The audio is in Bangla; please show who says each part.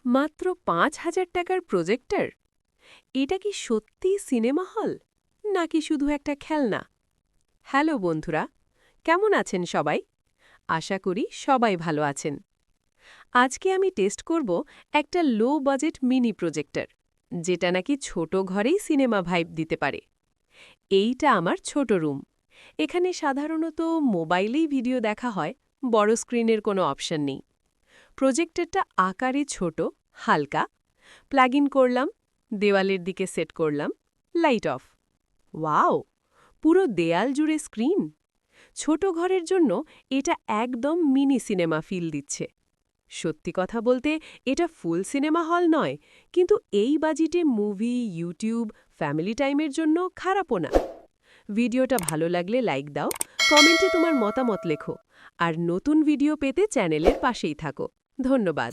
Speaker 1: মাত্র ৫,০০০ টাকার প্রজেক্টর? এটা কি সত্যিই সিনেমা হল নাকি শুধু একটা খেলনা? হ্যালো বন্ধুরা, কেমন আছেন সবাই? আশা করি সবাই ভালো আছেন। আজকে আমি টেস্ট করব একটা লো বাজেট মিনি প্রজেক্টর, যেটা নাকি ছোট ঘরেই সিনেমা ভাইব দিতে পারে। এইটা আমার ছোট রুম। এখানে সাধারণত মোবাইলেই ভিডিও দেখা হয়, বড় স্ক্রিনের কোনো অপশন নেই। প্রজেক্টরটা আকারে ছোট, হালকা। প্লাগ ইন করলাম, দেওয়ালের দিকে সেট করলাম, লাইট অফ। ওয়াও, পুরো দেয়াল জুড়ে স্ক্রিন! ছোট ঘরের জন্য এটা একদম মিনি সিনেমা ফিল দিচ্ছে। সত্যি কথা বলতে এটা ফুল সিনেমা হল নয়, কিন্তু এই বাজেটে মুভি, ইউটিউব, ফ্যামিলি টাইমের জন্য খারাপও না। ভিডিওটা ভালো লাগলে লাইক দাও, কমেন্টে তোমার মতামত লেখো, আর নতুন ভিডিও পেতে চ্যানেলের পাশেই থাকো। ধন্যবাদ।